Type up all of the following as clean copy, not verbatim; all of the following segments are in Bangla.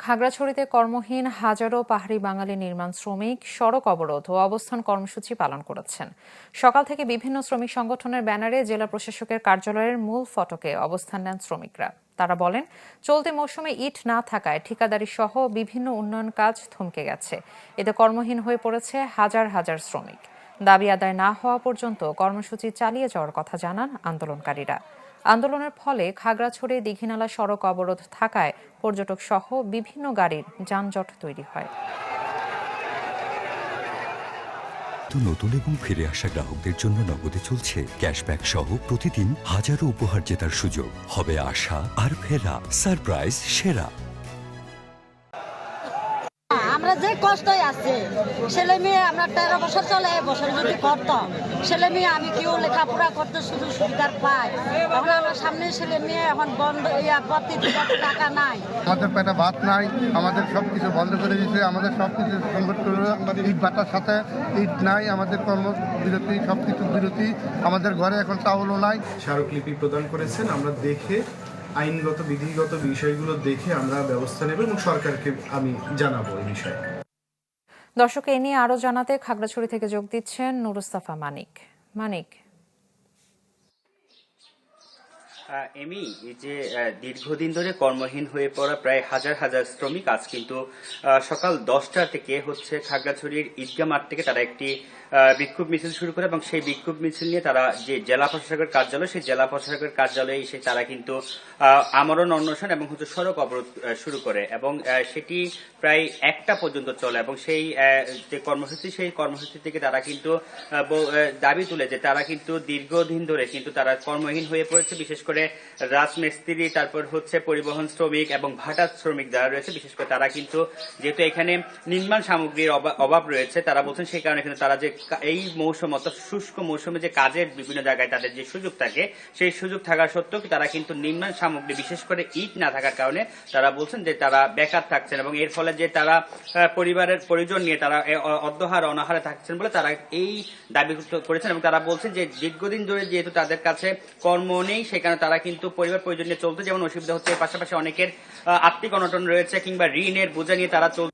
খাগড়াছড়িতে কর্মহীন হাজারো পাহাড়ি বাঙালি নির্মাণ শ্রমিক সড়ক অবরোধ ও অবস্থান কর্মসূচি পালন করেছেন। সকাল থেকে বিভিন্ন শ্রমিক সংগঠনের ব্যানারে জেলা প্রশাসকের কার্যালয়ের মূল ফটকে অবস্থান নেন শ্রমিকরা। তারা বলেন, চলতি মৌসুমে ইট না থাকায় ঠিকাদারি সহ বিভিন্ন উন্নয়ন কাজ থমকে গেছে। এতে কর্মহীন হয়ে পড়েছে হাজার হাজার শ্রমিক। দাবি আদায় না হওয়া পর্যন্ত কর্মসূচি চালিয়ে যাওয়ার কথা জানান আন্দোলনকারীরা। আন্দোলনের ফলে খাগড়াছড়ি দীঘিনালা সড়ক অবরোধ থাকায় পর্যটক সহ বিভিন্ন গাড়ির যানজট তৈরি হয়। নতুন এবং ফিরে আসা গ্রাহকদের জন্য নগদে চলছে ক্যাশব্যাক সহ প্রতিদিন হাজারো উপহার জেতার সুযোগ। হবে আশা আর ফেরা, সারপ্রাইজ সেরা। আমরা যে কষ্টই আছে, ছেলে মেয়ে আমরা 13 বছর চলে, বছর যদি করতাম ছেলে মেয়ে আমি কেউ লেখাপড়া করতে শুধু সুবিধার পাই। এখন আমরা সামনে ছেলে মেয়ে এখন বন্ধ প্রতি টাকা নাই, আমাদের পেটে ভাত নাই, আমাদের সবকিছু বন্ধ করে দিয়েছে, আমাদের সবকিছু সংকট করে ইট ভাটার সাথে ইট নাই, আমাদের কর্মবিরতি সবকিছু বিরতি, আমাদের ঘরে এখন চাউলও নাই। স্মারকলিপি প্রদান করেছেন, আমরা দেখে আইনগত বিধিগত বিষয়গুলো দেখে আমরা ব্যবস্থা নেব এবং সরকারকে আমি জানাবো এই বিষয়ে। দর্শক, এ নিয়ে আরো জানাতে খাগড়াছড়ি থেকে যোগ দিচ্ছেন নুরুস্তাফা মানিক। এমি, এই যে দীর্ঘদিন ধরে কর্মহীন হয়ে পড়া প্রায় হাজার হাজার শ্রমিক আজ কিন্তু সকাল 10টা থেকে খাগড়াছড়ির ঈদগাহ মাঠ থেকে তারা একটি বিক্ষোভ মিছিল শুরু করে এবং সেই বিক্ষোভ মিছিল নিয়ে তারা যে জেলা প্রশাসকের কার্যালয়, সেই জেলা প্রশাসকের কার্যালয়ে এসে তারা কিন্তু আমরণ অনশন এবং সড়ক অবরোধ শুরু করে এবং সেটি প্রায় 1টা পর্যন্ত চলে এবং সেই যে কর্মসূচি, সেই কর্মসূচি থেকে তারা কিন্তু দাবি তুলে যে তারা কিন্তু দীর্ঘদিন ধরে কিন্তু তারা কর্মহীন হয়ে পড়েছে। বিশেষ করে রাজমিস্ত্রি, তারপর পরিবহন শ্রমিক এবং ভাটা শ্রমিক যারা রয়েছে, বিশেষ করে তারা কিন্তু যেহেতু এখানে নির্মাণ সামগ্রীর অভাব রয়েছে, তারা বলছেন সেই কারণে কিন্তু তারা যে এই মৌসুম অর্থাৎ শুষ্ক মৌসুমে যে কাজের বিভিন্ন জায়গায় তাদের যে সুযোগ থাকে, সেই সুযোগ থাকা সত্ত্বেও তারা কিন্তু নির্মাণ সামগ্রী বিশেষ করে ইট না থাকার কারণে তারা বলছেন যে তারা বেকার থাকছেন এবং এর ফলে যে তারা পরিবারের পরিজন নিয়ে তারা অর্ধহার অনাহারে থাকছেন বলে তারা এই দাবি করেছেন এবং তারা বলছেন যে দীর্ঘদিন ধরে যেহেতু তাদের কাছে কর্ম নেই, সেখানে তারা কিন্তু পরিবার পরিজন নিয়ে চলতে যেমন অসুবিধা হচ্ছে, পাশাপাশি অনেকের আর্থিক অনটন রয়েছে কিংবা ঋণের বোঝা নিয়ে তারা চলছে,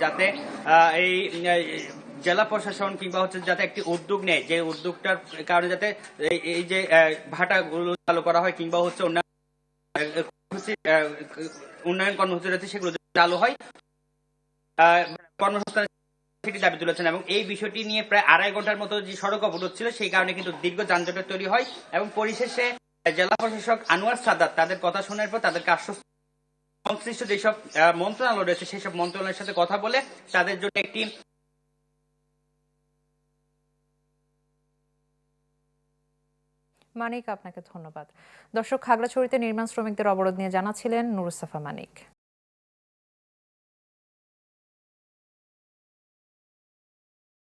যাতে এই জেলা প্রশাসন কিংবা যাতে একটি উদ্যোগ নেয়, যে উদ্যোগটার কারণে যাতে এই যে ভাটাগুলো চালু করা হয় কিংবা উন্নয়ন কর্মসূচি রয়েছে সেগুলো চালু হয়, কর্মসংস্থান সেটি দাবি তুলেছেন এবং এই বিষয়টি নিয়ে প্রায় 2.5 ঘন্টার মতো যে সড়ক অবরোধ ছিল, সেই কারণে কিন্তু দীর্ঘ যানজটের তৈরি হয় এবং পরিশেষে জেলা প্রশাসক আনোয়ার সাদাত তাদের কথা শোনার পর তাদেরকে আশ্বস্ত সংশ্লিষ্ট যেসব মন্ত্রণালয় রয়েছে সেই সব মন্ত্রণালয়ের সাথে কথা বলে তাদের জন্য একটি মানিক, আপনাকে ধন্যবাদ। দর্শক, খাগড়াছড়িতে নির্মাণ শ্রমিকদের অবরোধ নিয়ে জানাচ্ছিলেন নুরুস্তাফা মানিক।